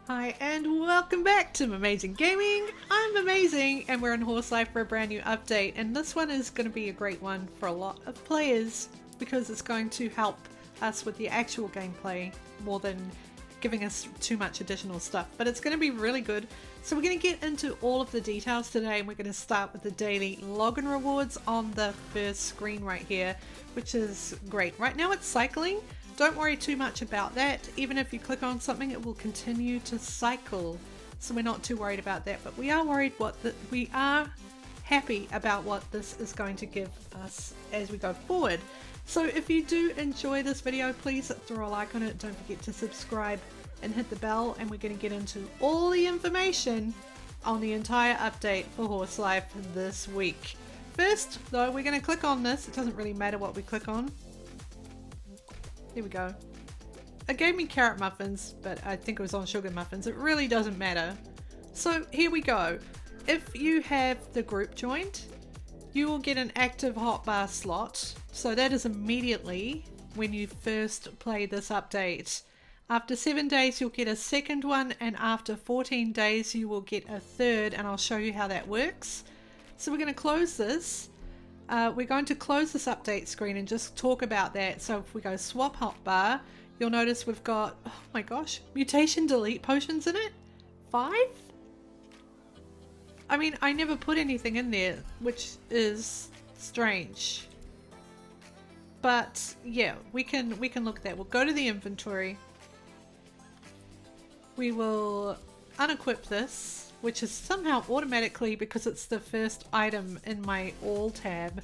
Hi and welcome back to Amazing Gaming. I'm Amazing and we're in Horse Life for a brand new update, and this one is going to be a great one for a lot of players because it's going to help us with the actual gameplay more than giving us too much additional stuff, but it's going to be really good. So we're going to get into all of the details today, and we're going to start with the daily login rewards on the first screen right here, which is great. Right now it's cycling. Don't worry too much about that. Even if you click on something, it will continue to cycle. So we're not too worried about that, but we are worried we are happy about what this is going to give us as we go forward. So if you do enjoy this video, please throw a like on it. Don't forget to subscribe and hit the bell, and we're going to get into all the information on the entire update for Horse Life this week. First, though, we're going to click on this. It doesn't really matter what we click on. Here we go. It gave me carrot muffins, but I think it was on sugar muffins. It really doesn't matter. So here we go. If you have the group joined, you will get an active hotbar slot. So that is immediately when you first play this update. After 7 days, you'll get a second one, and after 14 days, you will get a third, and I'll show you how that works. So we're going to close this. We're going to close this update screen and just talk about that. So if we go swap hotbar, you'll notice we've got, oh my gosh, mutation delete potions in it? 5? I mean, I never put anything in there, which is strange. But yeah, we can look at that. We'll go to the inventory. We will unequip this, which is somehow automatically, because it's the first item in my all tab,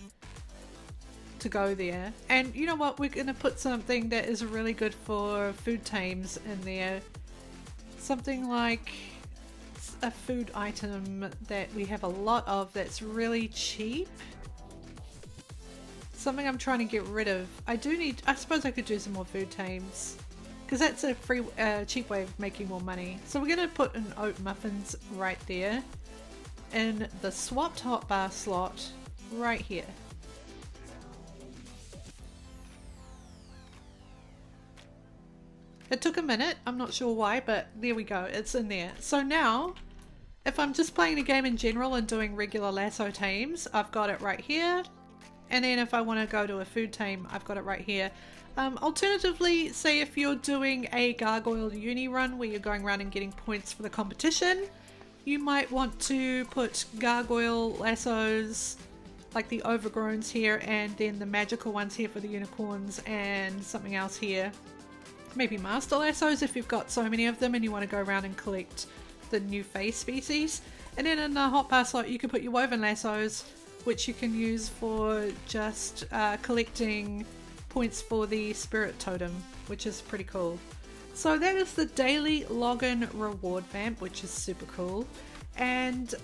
to go there. And you know what, we're going to put something that is really good for food tames in there. Something like a food item that we have a lot of that's really cheap. Something I'm trying to get rid of. I suppose I could do some more food tames, because that's a free, cheap way of making more money. So we're going to put an oat muffins right there in the swapped hotbar slot right here. It took a minute, I'm not sure why, but there we go, it's in there. So now, if I'm just playing a game in general and doing regular lasso tames, I've got it right here. And then if I want to go to a food tame, I've got it right here. Alternatively, say if you're doing a gargoyle uni run where you're going around and getting points for the competition, you might want to put gargoyle lassos, like the overgrowns here, and then the magical ones here for the unicorns, and something else here. Maybe master lassos if you've got so many of them and you want to go around and collect the new face species. And then in the hotbar slot, you can put your woven lassos, which you can use for just collecting points for the spirit totem, which is pretty cool. So that is the daily login reward vamp, which is super cool, and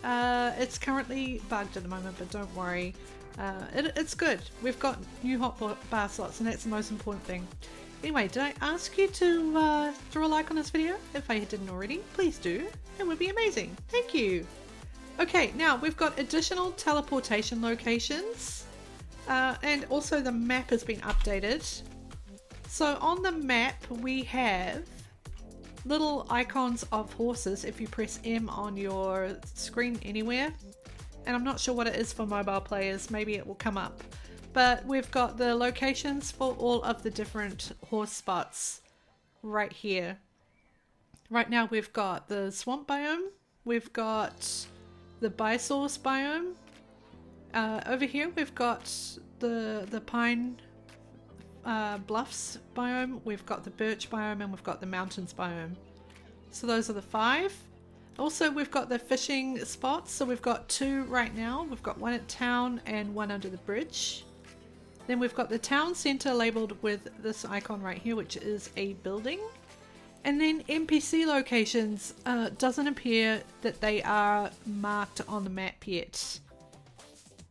it's currently bugged at the moment, but don't worry, it's good. We've got new hotbar slots, and that's the most important thing. Anyway, did I ask you to throw a like on this video? If I didn't already, please do. It would be amazing. Thank you. Okay, now we've got additional teleportation locations. And also the map has been updated. So on the map we have little icons of horses if you press M on your screen anywhere. And I'm not sure what it is for mobile players, maybe it will come up. But we've got the locations for all of the different horse spots right here. Right now we've got the swamp biome, we've got the Bisource biome. Over here we've got the pine bluffs biome, we've got the birch biome, and we've got the mountains biome. So those are the 5. Also we've got the fishing spots, so we've got 2 right now. We've got one at town and one under the bridge. Then we've got the town center labeled with this icon right here, which is a building. And then NPC locations, doesn't appear that they are marked on the map yet,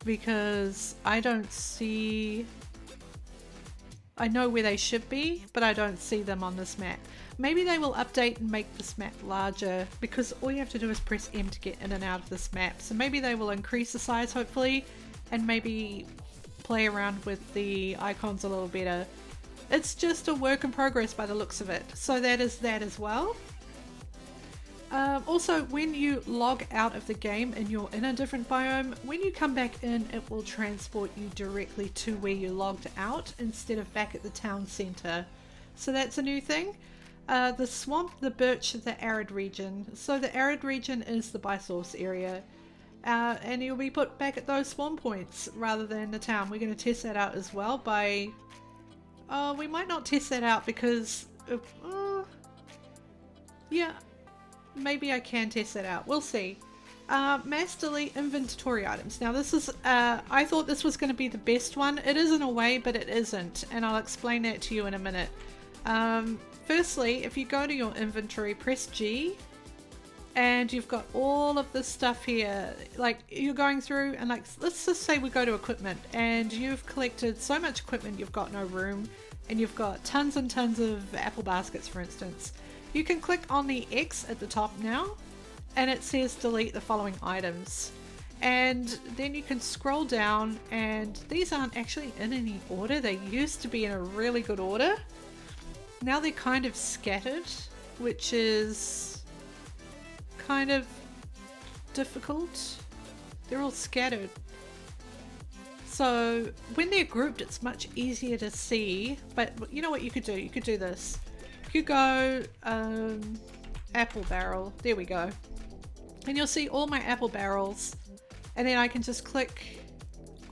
because I don't see, I know where they should be, but I don't see them on this map. Maybe they will update and make this map larger, because all you have to do is press M to get in and out of this map. So maybe they will increase the size, hopefully, and maybe play around with the icons a little better. It's just a work in progress by the looks of it. So that is that as well. Also, when you log out of the game and you're in a different biome, when you come back in, it will transport you directly to where you logged out instead of back at the town center. So that's a new thing. The swamp, the birch, the arid region. So the arid region is the Bisource area. And you'll be put back at those spawn points rather than the town. We're going to test that out as well by... we might not test that out because... yeah, maybe I can test that out. We'll see. Mass delete inventory items. Now this is... I thought this was going to be the best one. It is in a way, but it isn't. And I'll explain that to you in a minute. Firstly, if you go to your inventory, press G. And you've got all of this stuff here, like you're going through and like, let's just say we go to equipment and you've collected so much equipment you've got no room and you've got tons and tons of apple baskets, for instance. You can click on the X at the top now and it says delete the following items. And then you can scroll down and these aren't actually in any order. They used to be in a really good order. Now they're kind of scattered, which is kind of difficult. They're all scattered. So when they're grouped, it's much easier to see. But you know what you could do? You could do this. You go apple barrel. There we go. And you'll see all my apple barrels. And then I can just click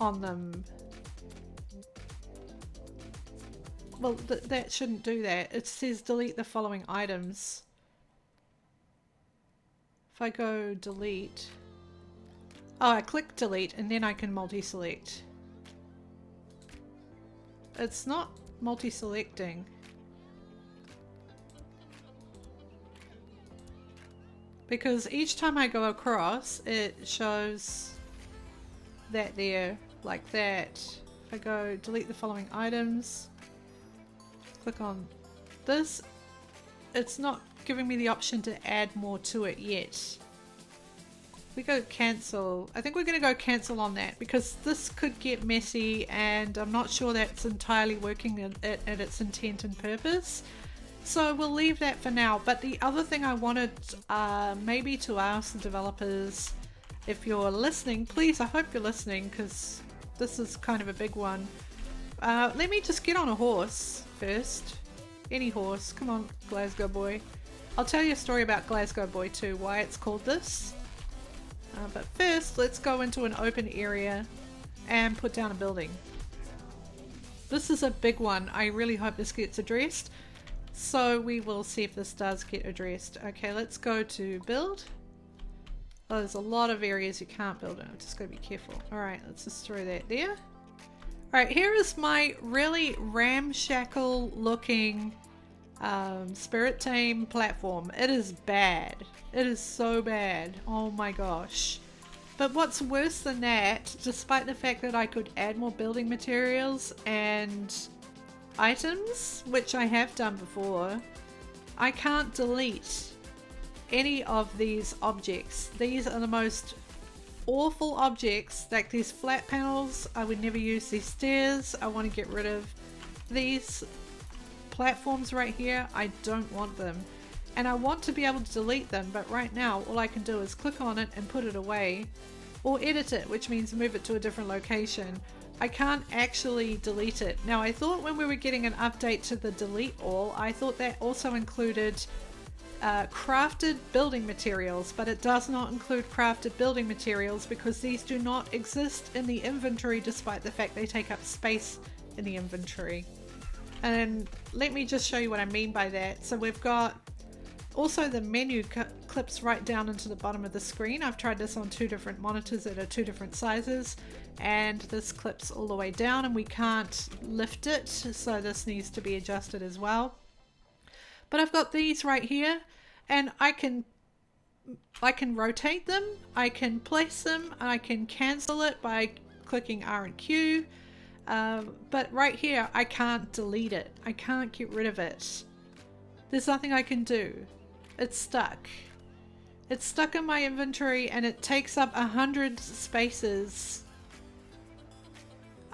on them. Well, that shouldn't do that. It says delete the following items. If I go delete, oh, I click delete and then I can multi-select. It's not multi-selecting. Because each time I go across, it shows that there, like that. If I go delete the following items, click on this, it's not giving me the option to add more to it yet. We go cancel. I think we're going to go cancel on that because this could get messy and I'm not sure that's entirely working at its intent and purpose. So we'll leave that for now. But the other thing I wanted maybe to ask the developers, if you're listening, please, I hope you're listening because this is kind of a big one. Let me just get on a horse first. Any horse. Come on, Glasgow boy. I'll tell you a story about Glasgow Boy too, why it's called this. But first, let's go into an open area and put down a building. This is a big one. I really hope this gets addressed. So we will see if this does get addressed. Okay, let's go to build. Oh, there's a lot of areas you can't build in. I'm just going to be careful. Alright, let's just throw that there. Alright, here is my really ramshackle looking Spirit Tame platform. It is bad. It is so bad. Oh my gosh. But what's worse than that, despite the fact that I could add more building materials and items, which I have done before, I can't delete any of these objects. These are the most awful objects. Like these flat panels, I would never use. These stairs, I want to get rid of. These platforms right here, I don't want them. And I want to be able to delete them, but right now all I can do is click on it and put it away, or edit it, which means move it to a different location. I can't actually delete it. Now I thought when we were getting an update to the delete all, I thought that also included crafted building materials, but it does not include crafted building materials because these do not exist in the inventory despite the fact they take up space in the inventory. And let me just show you what I mean by that. So we've got also the menu clips right down into the bottom of the screen. I've tried this on 2 different monitors that are 2 different sizes, and this clips all the way down and we can't lift it, so this needs to be adjusted as well. But I've got these right here and I can rotate them, I can place them, I can cancel it by clicking R and Q. But right here I can't delete it. I can't get rid of it. There's nothing I can do. It's stuck. It's stuck in my inventory and it takes up 100 spaces.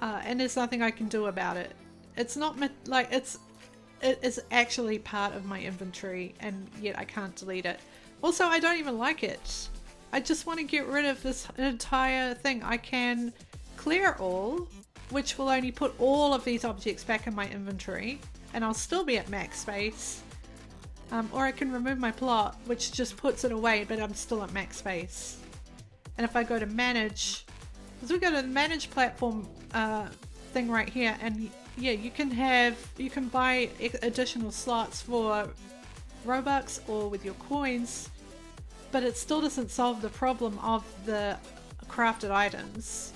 And there's nothing I can do about it. It's not like it is actually part of my inventory and yet I can't delete it. Also, I don't even like it. I just want to get rid of this entire thing. I can clear all, which will only put all of these objects back in my inventory, and I'll still be at max space. Or I can remove my plot, which just puts it away, but I'm still at max space. And if I go to manage, as we go to the manage platform thing right here, and yeah, you can buy additional slots for Robux or with your coins, but it still doesn't solve the problem of the crafted items,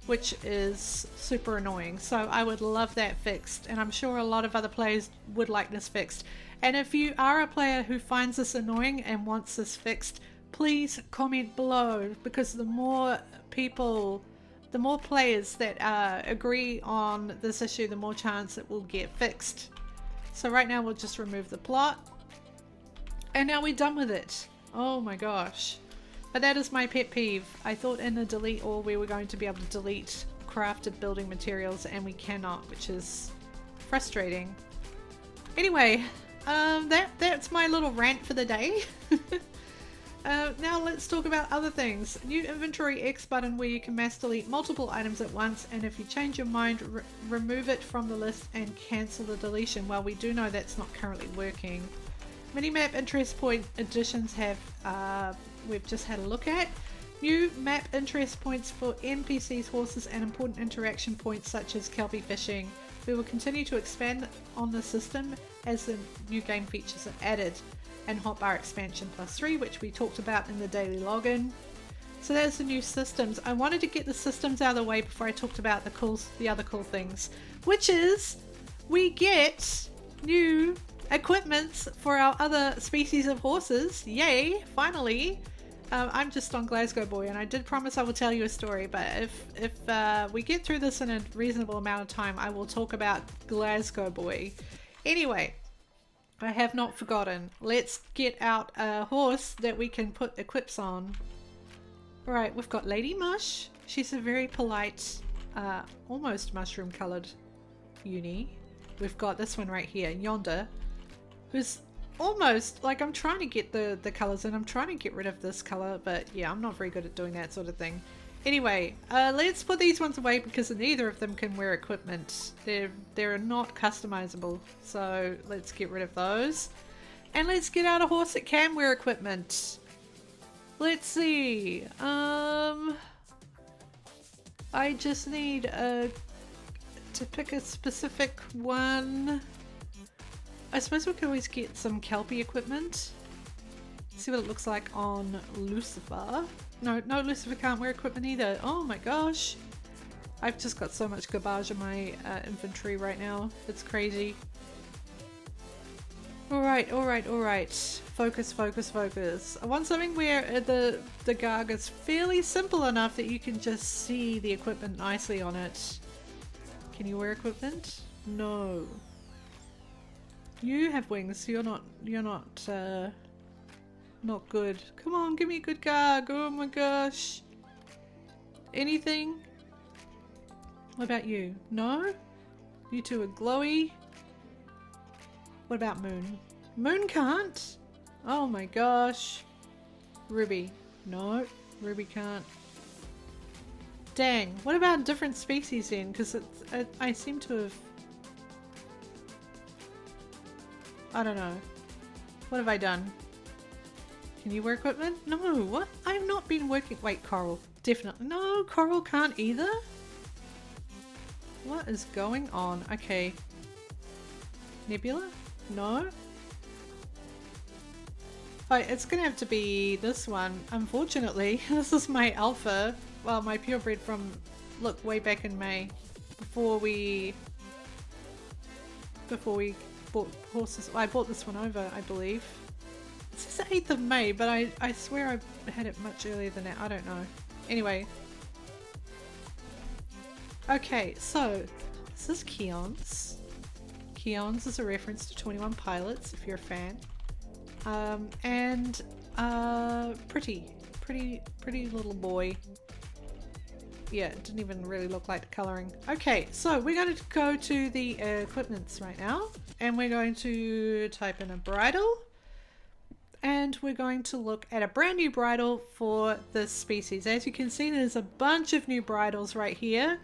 which is super annoying. So I would love that fixed, and I'm sure a lot of other players would like this fixed. And if you are a player who finds this annoying and wants this fixed, please comment below, because the more players that agree on this issue, the more chance it will get fixed. So right now we'll just remove the plot, and now we're done with it. Oh my gosh. But that is my pet peeve. I thought in the delete all we were going to be able to delete crafted building materials, and we cannot, which is frustrating. Anyway, that's my little rant for the day. Now let's talk about other things. New inventory X button where you can mass delete multiple items at once, and if you change your mind, remove it from the list and cancel the deletion. Well, we do know that's not currently working. Minimap interest point additions we've just had a look at. New map interest points for NPCs, horses, and important interaction points such as kelpie fishing. We will continue to expand on the system as the new game features are added, and Hotbar expansion +3, which we talked about in the daily login. So there's the new systems. I wanted to get the systems out of the way before I talked about the other cool things, which is we get new equipments for our other species of horses. Yay, finally. I'm just on Glasgow Boy, and I did promise I will tell you a story, but if we get through this in a reasonable amount of time, I will talk about Glasgow Boy. Anyway, I have not forgotten. Let's get out a horse that we can put equips on. Right, we've got Lady Mush. She's a very polite, almost mushroom colored uni. We've got this one right here, Yonder, who's almost like, I'm trying to get the colors, and I'm trying to get rid of this color, but yeah, I'm not very good at doing that sort of thing. Anyway, let's put these ones away because neither of them can wear equipment. They're not customizable, so let's get rid of those, and let's get out a horse that can wear equipment. Let's see. I just need to pick a specific one. I suppose we could always get some kelpie equipment. See what it looks like on Lucifer. No, Lucifer can't wear equipment either. Oh my gosh. I've just got so much garbage in my inventory right now. It's crazy. Alright. Focus. I want something where the garg is fairly simple enough that you can just see the equipment nicely on it. Can you wear equipment? No. You have wings, so you're not not good. Come on, give me a good garg. Oh my gosh. Anything? What about you? No? You two are glowy. What about Moon? Moon can't? Oh my gosh. Ruby? No, Ruby can't. Dang, what about different species then? Because I seem to have... I don't know. What have I done? Can you wear equipment? No, what? I have not been working... Wait, Coral. Definitely. No, Coral can't either? What is going on? Okay. Nebula? No? Oh, it's gonna have to be this one. Unfortunately, this is my alpha. Well, my purebred from... Look, way back in May. Before we bought horses. I bought this one over, I believe. It says the 8th of May, but I swear I had it much earlier than that. I don't know. Anyway. Okay, so this is Keon's. Keon's is a reference to 21 Pilots, if you're a fan. And pretty little boy. Yeah, it didn't even really look like the colouring. Okay, so we're going to go to the equipments right now, and we're going to type in a bridle, and and we're going to look at a brand new bridle for this species. As you can see, there's a bunch of new bridles right here.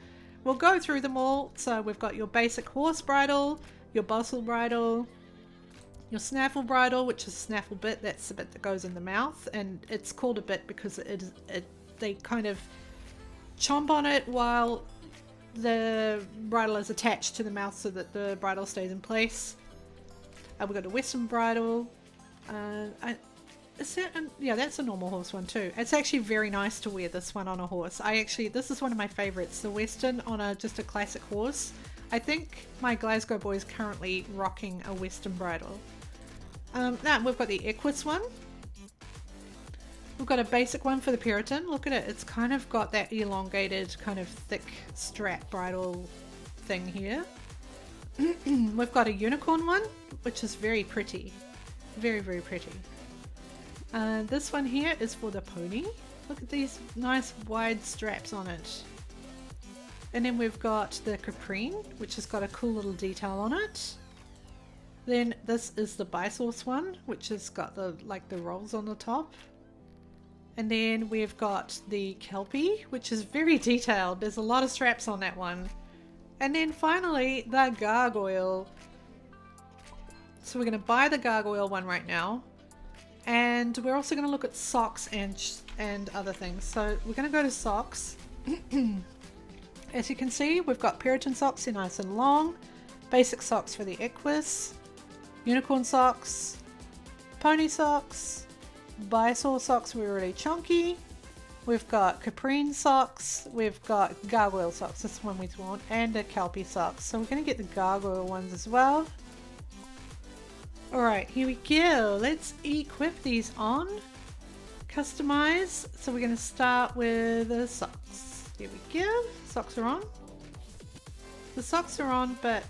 We'll go through them all. So we've got your basic horse bridle, your bustle bridle, your snaffle bridle, which is snaffle bit. That's the bit that goes in the mouth, and it's called a bit because they kind of chomp on it while the bridle is attached to the mouth so that the bridle stays in place. We've got a western bridle. Yeah, that's a normal horse one too. It's actually very nice to wear this one on a horse. This is one of my favorites, the western on just a classic horse. I think my Glasgow boy is currently rocking a western bridle. Now we've got the Equus one. We've got a basic one for the Puritan. Look at it. It's kind of got that elongated kind of thick strap bridle thing here. We've got a unicorn one, which is very pretty. Very, very pretty. This one here is for the pony. Look at these nice wide straps on it. And then we've got the caprine, which has got a cool little detail on it. Then this is the bisource one, which has got the rolls on the top. And then we've got the kelpie, which is very detailed. There's a lot of straps on that one. And then finally the gargoyle. So we're going to buy the gargoyle one right now. And we're also going to look at socks and other things. So we're going to go to socks. As you can see, we've got Puritan socks, they're nice and long. Basic socks for the Equus. Unicorn socks. Pony socks. Bisaur socks were really chunky. We've got caprine socks. We've got gargoyle socks, this one we want. And a kelpie socks. So we're going to get the gargoyle ones as well. Alright, here we go. Let's equip these on. Customize. So we're going to start with the socks. There we go. Socks are on. The socks are on, but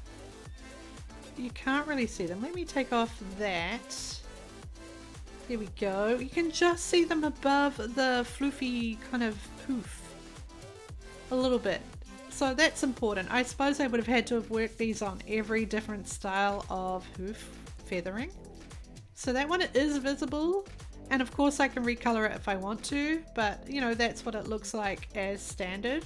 you can't really see them. Let me take off that. There we go. You can just see them above the floofy kind of hoof. A little bit. So that's important. I suppose I would have had to have worked these on every different style of hoof feathering. So that one is visible. And of course I can recolor it if I want to. But you know, that's what it looks like as standard.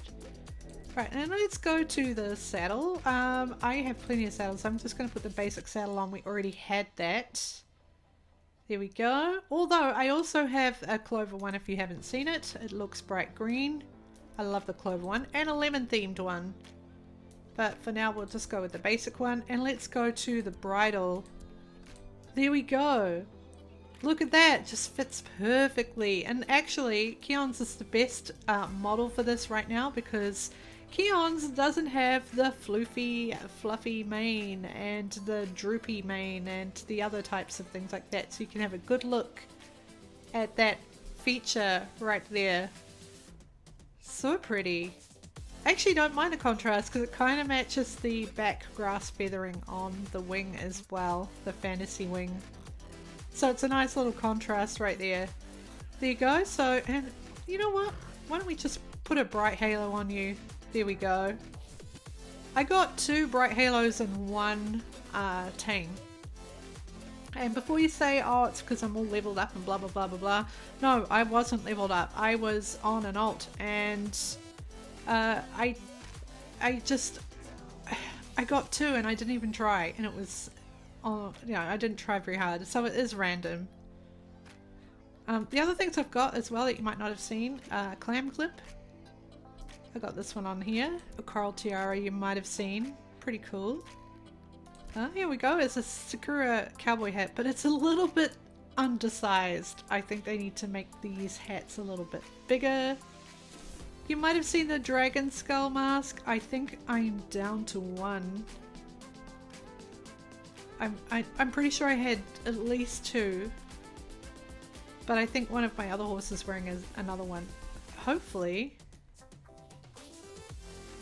Right, and let's go to the saddle. I have plenty of saddles. I'm just going to put the basic saddle on. We already had that. There we go. Although I also have a clover one if you haven't seen it. It looks bright green. I love the clover one. And a lemon themed one. But for now we'll just go with the basic one. And let's go to the bridle. There we go. Look at that. Just fits perfectly. And actually Keon's is the best model for this right now because Keon's doesn't have the floofy, fluffy mane and the droopy mane and the other types of things like that. So you can have a good look at that feature right there. So pretty. I actually don't mind the contrast because it kind of matches the back grass feathering on the wing as well, the fantasy wing. So it's a nice little contrast right there. There you go. So, and you know what? Why don't we just put a bright halo on you? There we go. I got 2 bright halos and 1 tame. And before you say, oh, it's because I'm all leveled up and blah, blah, blah, blah, blah. No, I wasn't leveled up. I was on an alt and I got 2 and I didn't even try. And it was, I didn't try very hard. So it is random. The other things I've got as well that you might not have seen, clam clip. I got this one on here, a coral tiara you might have seen, pretty cool. Here we go, it's a Sakura cowboy hat, but it's a little bit undersized. I think they need to make these hats a little bit bigger. You might have seen the dragon skull mask. I think I'm down to 1. I'm pretty sure I had at least 2. But I think one of my other horses wearing another one. Hopefully.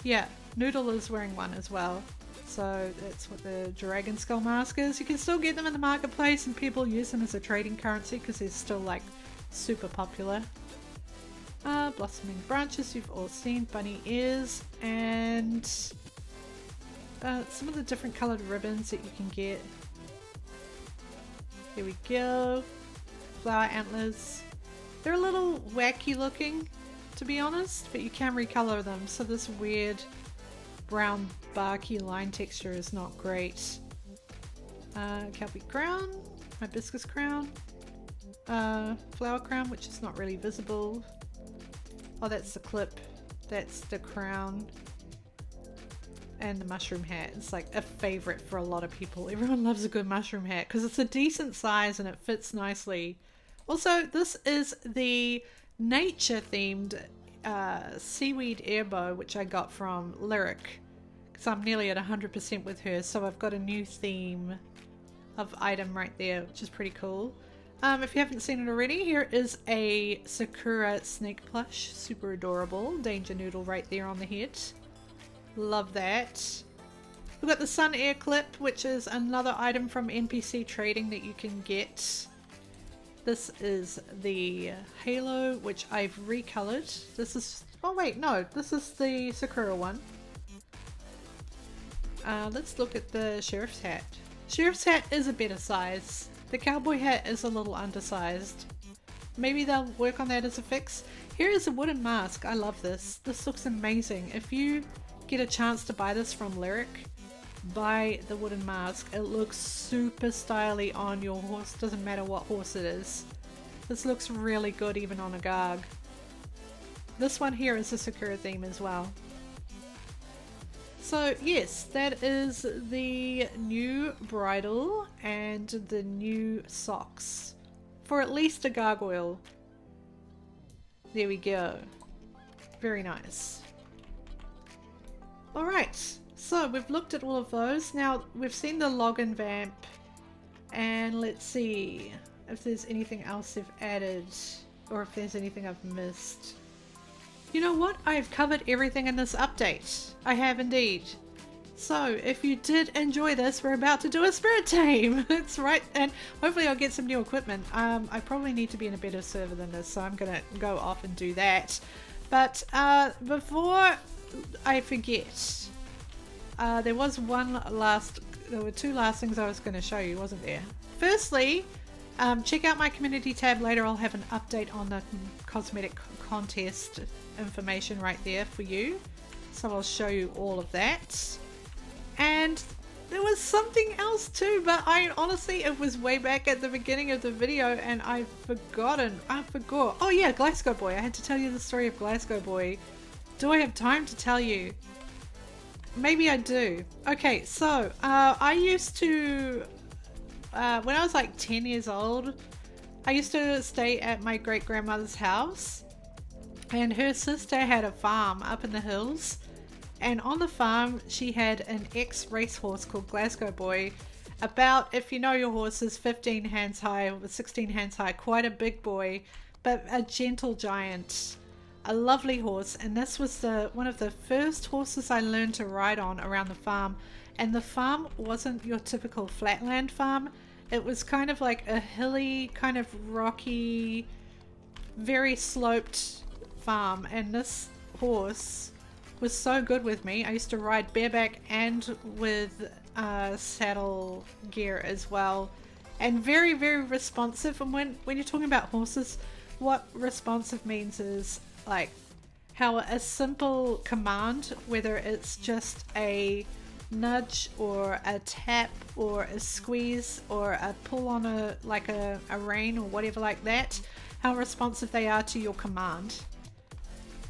Yeah, Noodle is wearing one as well. So that's what the dragon skull mask is. You can still get them in the marketplace and people use them as a trading currency because they're still like super popular. Blossoming branches you've all seen, bunny ears, and some of the different coloured ribbons that you can get. Here we go. flower antlers. They're a little wacky looking, to be honest, but you can recolor them, so this weird brown barky line texture is not great. Kelpie crown, hibiscus crown, flower crown, which is not really visible. Oh, that's the clip, that's the crown. And the mushroom hat. It's like a favorite for a lot of people. Everyone loves a good mushroom hat because it's a decent size and it fits nicely. Also, this is the nature themed seaweed air bow, which I got from Lyric, because I'm nearly at 100% with her, so I've got a new theme of item right there, which is pretty cool. If you haven't seen it already, here is a Sakura snake plush, super adorable, danger noodle right there on the head. Love that. We've got the sun air clip, which is another item from NPC trading that you can get. This is the halo, which I've recolored. This is, oh wait, no, this is the Sakura one. Let's look at the sheriff's hat. Sheriff's hat is a better size. The cowboy hat is a little undersized. Maybe they'll work on that as a fix. Here is a wooden mask. I love this. This looks amazing. If you get a chance to buy this from Lyric, buy the wooden mask. It looks super stylish on your horse, doesn't matter what horse it is. This looks really good even on a Garg. This one here is a Sakura theme as well. So yes, that is the new bridle and the new socks for at least a gargoyle. There we go. Very nice. Alright, so we've looked at all of those. Now we've seen the login vamp, and let's see if there's anything else they've added or if there's anything I've missed. You know what? I've covered everything in this update. I have indeed. So if you did enjoy this, we're about to do a spirit tame. That's right, and hopefully I'll get some new equipment. I probably need to be in a better server than this, so I'm gonna go off and do that. But before I forget, there were two last things I was going to show you, wasn't there? Firstly, check out my community tab later. I'll have an update on the cosmetic contest information right there for you, so I'll show you all of that. And there was something else too, but I honestly, it was way back at the beginning of the video and I've forgotten. I forgot. Oh yeah, Glasgow Boy. I had to tell you the story of Glasgow Boy. Do I have time to tell you? Maybe I do. Okay, so I used to, when I was like 10 years old, I used to stay at my great grandmother's house, and her sister had a farm up in the hills, and on the farm she had an ex-racehorse called Glasgow Boy, about, if you know your horses, 15 hands high or 16 hands high, quite a big boy, but a gentle giant. A lovely horse, and this was one of the first horses I learned to ride on around the farm. And the farm wasn't your typical flatland farm. It was kind of like a hilly, kind of rocky, very sloped farm, and this horse was so good with me. I used to ride bareback and with saddle gear as well, and very, very responsive. And when you're talking about horses, what responsive means is like how a simple command, whether it's just a nudge or a tap or a squeeze or a pull on a rein or whatever like that, how responsive they are to your command.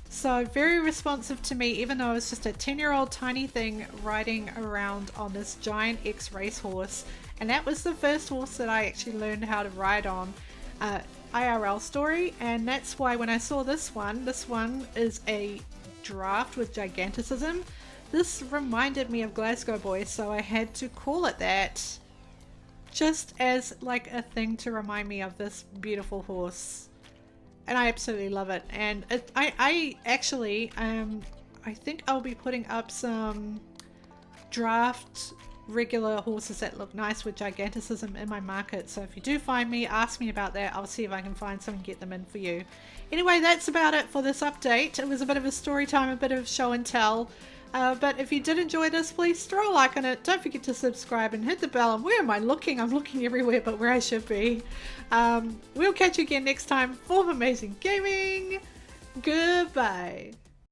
So very responsive to me, even though it's just a 10-year-old tiny thing riding around on this giant ex-race horse. And that was the first horse that I actually learned how to ride on. IRL story, and that's why when I saw this one is a draft with giganticism. This reminded me of Glasgow Boy, so I had to call it that, just as like a thing to remind me of this beautiful horse. And I absolutely love it. And I actually I think I'll be putting up some draft regular horses that look nice with giganticism in my market, so if you do find me, ask me about that. I'll see if I can find some and get them in for you. Anyway, that's about it for this update. It was a bit of a story time, a bit of show and tell. But if you did enjoy this, please throw a like on it. Don't forget to subscribe and hit the bell. And where am I looking? I'm looking everywhere but where I should be. We'll catch you again next time for amazing gaming. Goodbye.